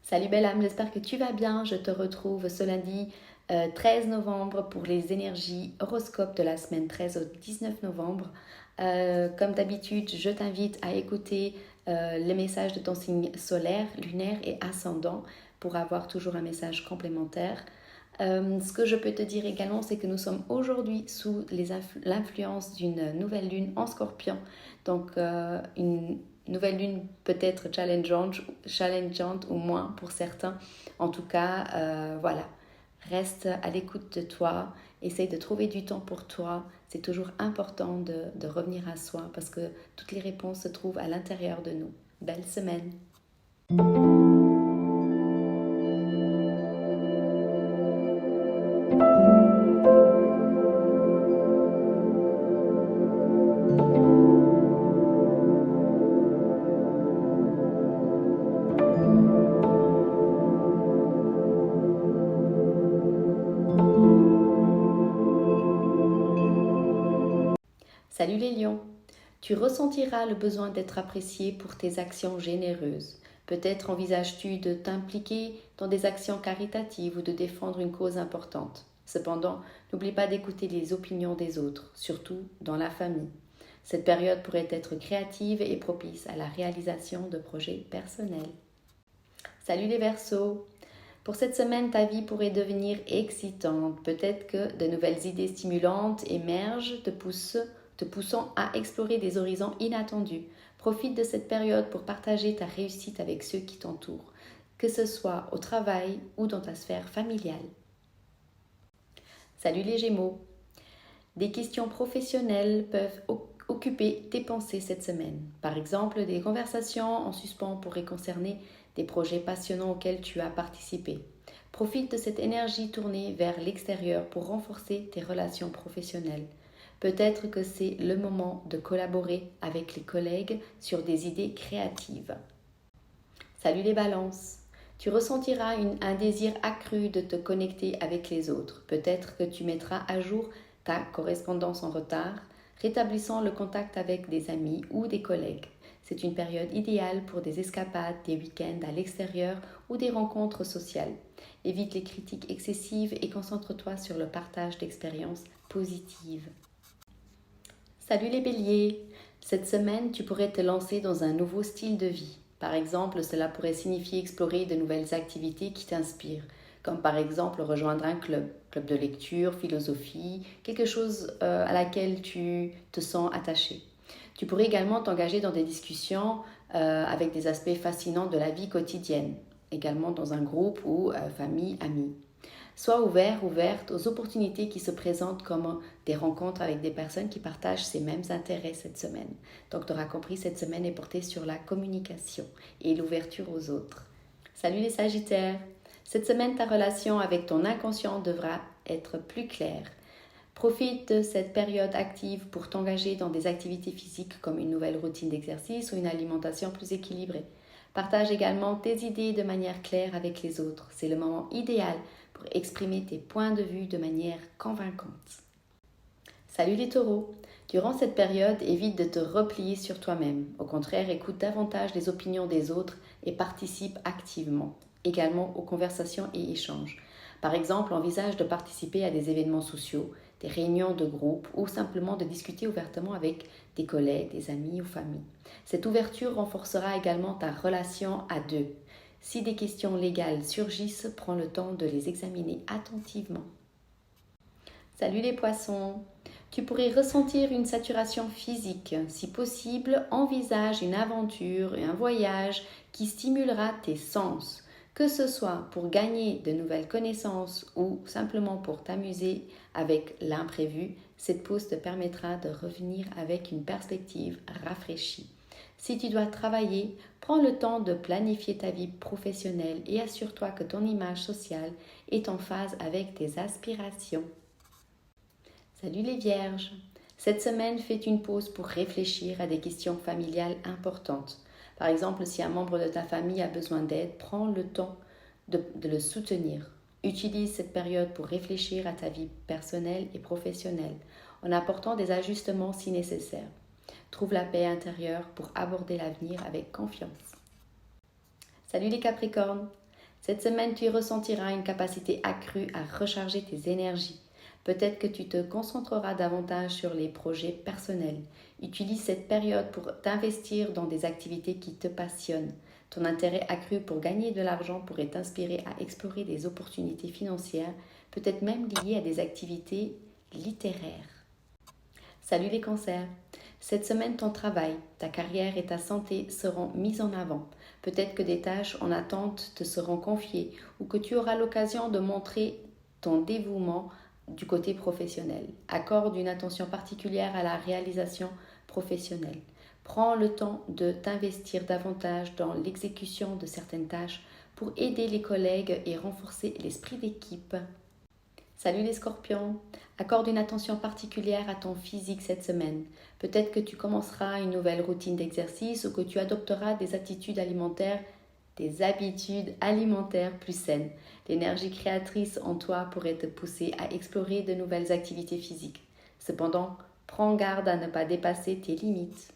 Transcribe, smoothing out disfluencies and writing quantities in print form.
Salut belle âme, j'espère que tu vas bien. Je te retrouve ce lundi 13 novembre pour les énergies horoscopes de la semaine 13 au 19 novembre. Comme d'habitude, je t'invite à écouter les messages de ton signe solaire, lunaire et ascendant pour avoir toujours un message complémentaire. Ce que je peux te dire également, c'est que nous sommes aujourd'hui sous l'influence d'une nouvelle lune en Scorpion. Donc, une nouvelle lune peut-être challengeante ou moins pour certains. En tout cas, voilà. Reste à l'écoute de toi. Essaye de trouver du temps pour toi. C'est toujours important de revenir à soi parce que toutes les réponses se trouvent à l'intérieur de nous. Belle semaine! Salut les lions! Tu ressentiras le besoin d'être apprécié pour tes actions généreuses. Peut-être envisages-tu de t'impliquer dans des actions caritatives ou de défendre une cause importante. Cependant, n'oublie pas d'écouter les opinions des autres, surtout dans la famille. Cette période pourrait être créative et propice à la réalisation de projets personnels. Salut les Verseaux! Pour cette semaine, ta vie pourrait devenir excitante. Peut-être que de nouvelles idées stimulantes émergent, te poussant à explorer des horizons inattendus. Profite de cette période pour partager ta réussite avec ceux qui t'entourent, que ce soit au travail ou dans ta sphère familiale. Salut les Gémeaux! Des questions professionnelles peuvent occuper tes pensées cette semaine. Par exemple, des conversations en suspens pourraient concerner des projets passionnants auxquels tu as participé. Profite de cette énergie tournée vers l'extérieur pour renforcer tes relations professionnelles. Peut-être que c'est le moment de collaborer avec les collègues sur des idées créatives. Salut les balances! Tu ressentiras un désir accru de te connecter avec les autres. Peut-être que tu mettras à jour ta correspondance en retard, rétablissant le contact avec des amis ou des collègues. C'est une période idéale pour des escapades, des week-ends à l'extérieur ou des rencontres sociales. Évite les critiques excessives et concentre-toi sur le partage d'expériences positives. Salut les béliers! Cette semaine, tu pourrais te lancer dans un nouveau style de vie. Par exemple, cela pourrait signifier explorer de nouvelles activités qui t'inspirent, comme par exemple rejoindre un club de lecture, philosophie, quelque chose à laquelle tu te sens attaché. Tu pourrais également t'engager dans des discussions avec des aspects fascinants de la vie quotidienne, également dans un groupe ou famille, amis. Sois ouverte aux opportunités qui se présentent comme des rencontres avec des personnes qui partagent ces mêmes intérêts cette semaine. Donc tu auras compris, cette semaine est portée sur la communication et l'ouverture aux autres. Salut les Sagittaires! Cette semaine, ta relation avec ton inconscient devra être plus claire. Profite de cette période active pour t'engager dans des activités physiques comme une nouvelle routine d'exercice ou une alimentation plus équilibrée. Partage également tes idées de manière claire avec les autres. C'est le moment idéal pour exprimer tes points de vue de manière convaincante. Salut les taureaux! Durant cette période, évite de te replier sur toi-même. Au contraire, écoute davantage les opinions des autres et participe activement, également aux conversations et échanges. Par exemple, envisage de participer à des événements sociaux, des réunions de groupe ou simplement de discuter ouvertement avec des collègues, des amis ou familles. Cette ouverture renforcera également ta relation à deux. Si des questions légales surgissent, prends le temps de les examiner attentivement. Salut les poissons! Tu pourrais ressentir une saturation physique. Si possible, envisage une aventure et un voyage qui stimulera tes sens. Que ce soit pour gagner de nouvelles connaissances ou simplement pour t'amuser avec l'imprévu, cette pause te permettra de revenir avec une perspective rafraîchie. Si tu dois travailler, prends le temps de planifier ta vie professionnelle et assure-toi que ton image sociale est en phase avec tes aspirations. Salut les vierges! Cette semaine, fais une pause pour réfléchir à des questions familiales importantes. Par exemple, si un membre de ta famille a besoin d'aide, prends le temps de le soutenir. Utilise cette période pour réfléchir à ta vie personnelle et professionnelle, en apportant des ajustements si nécessaire. Trouve la paix intérieure pour aborder l'avenir avec confiance. Salut les Capricornes! Cette semaine, tu ressentiras une capacité accrue à recharger tes énergies. Peut-être que tu te concentreras davantage sur les projets personnels. Utilise cette période pour t'investir dans des activités qui te passionnent. Ton intérêt accru pour gagner de l'argent pourrait t'inspirer à explorer des opportunités financières, peut-être même liées à des activités littéraires. Salut les cancers! Cette semaine, ton travail, ta carrière et ta santé seront mis en avant. Peut-être que des tâches en attente te seront confiées ou que tu auras l'occasion de montrer ton dévouement du côté professionnel. Accorde une attention particulière à la réalisation professionnelle. Prends le temps de t'investir davantage dans l'exécution de certaines tâches pour aider les collègues et renforcer l'esprit d'équipe. Salut les scorpions! Accorde une attention particulière à ton physique cette semaine. Peut-être que tu commenceras une nouvelle routine d'exercice ou que tu adopteras des habitudes alimentaires plus saines. L'énergie créatrice en toi pourrait te pousser à explorer de nouvelles activités physiques. Cependant, prends garde à ne pas dépasser tes limites.